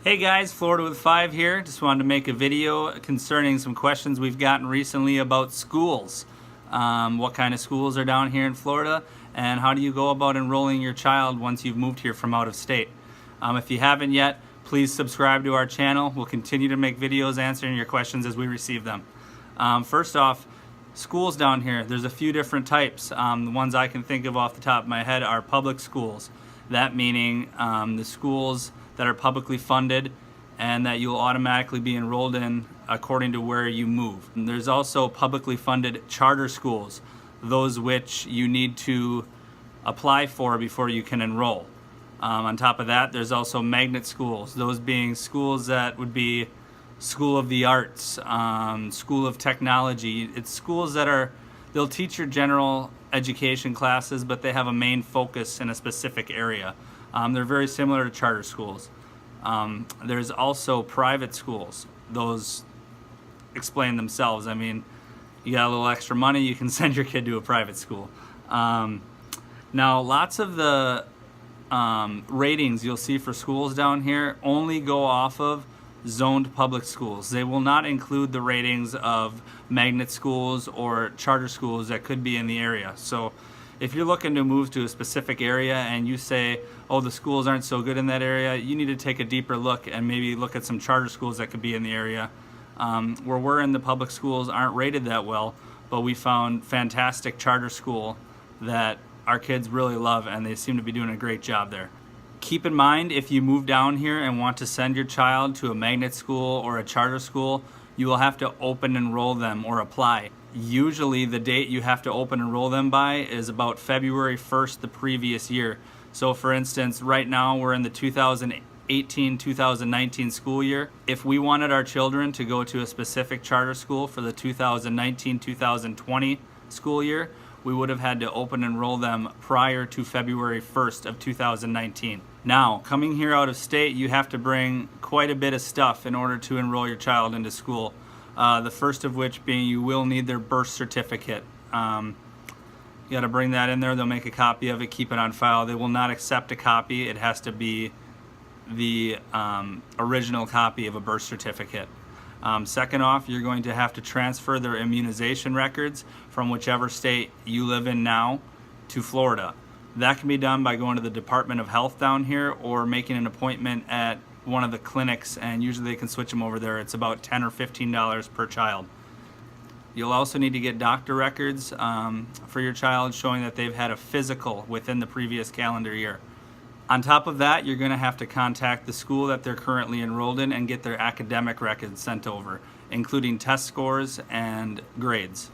Hey guys, Florida with 5 here. Just wanted to make a video concerning some questions we've gotten recently about schools. What kind of schools are down here in Florida, and how do you go about enrolling your child once you've moved here from out of state? If you haven't yet, please subscribe to our channel. We'll continue to make videos answering your questions as we receive them. First off, schools down here, there's a few different types. The ones I can think of off the top of my head are public schools. That meaning the schools that are publicly funded and that you'll automatically be enrolled in according to where you move. And there's also publicly funded charter schools, those which you need to apply for before you can enroll. On top of that, there's also magnet schools, those being schools that would be School of the Arts, School of Technology. It's schools that they'll teach your general education classes, but they have a main focus in a specific area. They're very similar to charter schools. There's also private schools. Those explain themselves. I mean, you got a little extra money, you can send your kid to a private school. Now, lots of the ratings you'll see for schools down here only go off of zoned public schools. They will not include the ratings of magnet schools or charter schools that could be in the area. So if you're looking to move to a specific area and you say, oh, the schools aren't so good in that area, you need to take a deeper look and maybe look at some charter schools that could be in the area. Where we're in, the public schools aren't rated that well, but we found fantastic charter school that our kids really love, and they seem to be doing a great job there. Keep in mind, if you move down here and want to send your child to a magnet school or a charter school, you will have to open enroll them or apply. Usually the date you have to open enroll them by is about February 1st the previous year. So for instance, right now we're in the 2018-2019 school year. If we wanted our children to go to a specific charter school for the 2019-2020 school year, we would have had to open enroll them prior to February 1st of 2019. Now, coming here out of state, you have to bring quite a bit of stuff in order to enroll your child into school. The first of which being you will need their birth certificate. You got to bring that in there. They'll make a copy of it, keep it on file. They will not accept a copy. It has to be the original copy of a birth certificate. Second off, you're going to have to transfer their immunization records from whichever state you live in now to Florida. That can be done by going to the Department of Health down here or making an appointment at one of the clinics, and usually they can switch them over there. It's about $10 or $15 per child. You'll also need to get doctor records for your child showing that they've had a physical within the previous calendar year. On top of that, you're going to have to contact the school that they're currently enrolled in and get their academic records sent over, including test scores and grades.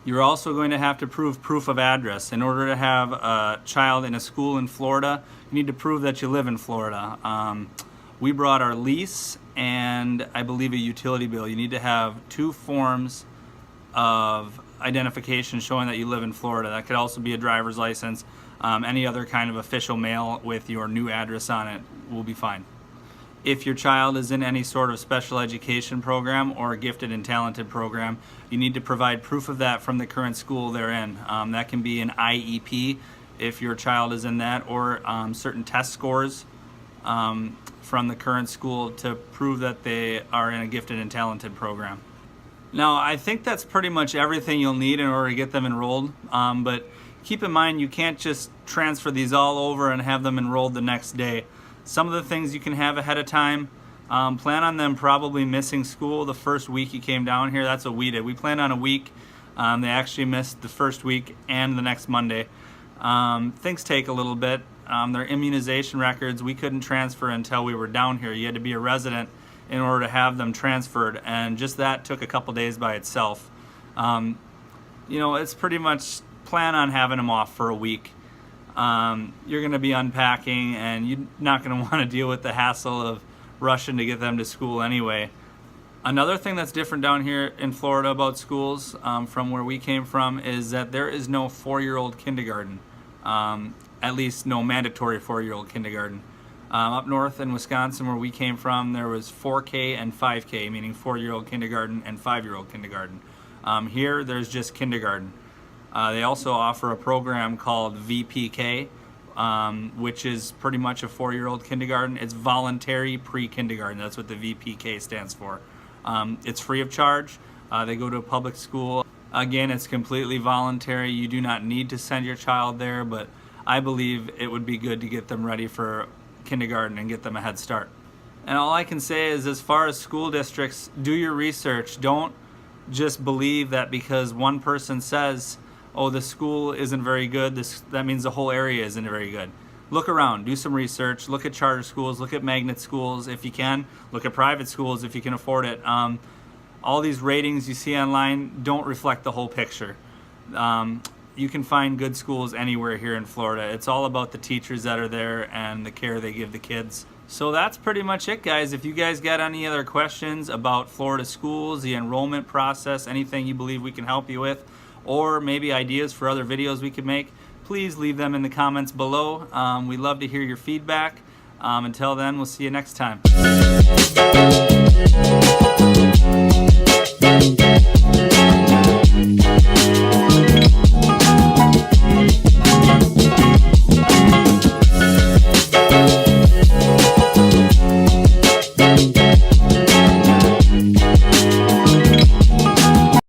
You're also going to have to prove proof of address. In order to have a child in a school in Florida, you need to prove that you live in Florida. We brought our lease and I believe a utility bill. You need to have 2 forms of identification showing that you live in Florida. That could also be a driver's license. Any other kind of official mail with your new address on it will be fine. If your child is in any sort of special education program or a gifted and talented program, you need to provide proof of that from the current school they're in. That can be an IEP if your child is in that, or certain test scores from the current school to prove that they are in a gifted and talented program. Now, I think that's pretty much everything you'll need in order to get them enrolled, but keep in mind you can't just transfer these all over and have them enrolled the next day. Some of the things you can have ahead of time, plan on them probably missing school the first week you came down here. That's what we did. We planned on a week. They actually missed the first week and the next Monday. Things take a little bit. Their immunization records we couldn't transfer until we were down here. You had to be a resident in order to have them transferred, and just that took a couple days by itself. You know, it's pretty much plan on having them off for a week. You're going to be unpacking, and you're not going to want to deal with the hassle of rushing to get them to school anyway. Another thing that's different down here in Florida about schools from where we came from is that there is no 4-year-old kindergarten, at least no mandatory 4-year-old kindergarten. Up north in Wisconsin where we came from, there was 4K and 5K, meaning 4-year-old kindergarten and 5-year-old kindergarten. Here there's just kindergarten. They also offer a program called PreK, which is pretty much a 4-year-old kindergarten. It's voluntary pre-kindergarten. That's what the VPK stands for. It's free of charge. They go to a public school. Again, it's completely voluntary. You do not need to send your child there, but I believe it would be good to get them ready for kindergarten and get them a head start. And all I can say is, as far as school districts, do your research. Don't just believe that because one person says, oh, the school isn't very good, that means the whole area isn't very good. Look around, do some research, look at charter schools, look at magnet schools if you can, look at private schools if you can afford it. All these ratings you see online don't reflect the whole picture. You can find good schools anywhere here in Florida. It's all about the teachers that are there and the care they give the kids. So that's pretty much it, guys. If you guys got any other questions about Florida schools, the enrollment process, anything you believe we can help you with, or maybe ideas for other videos we could make, please leave them in the comments below. We love to hear your feedback. Until then, we'll see you next time.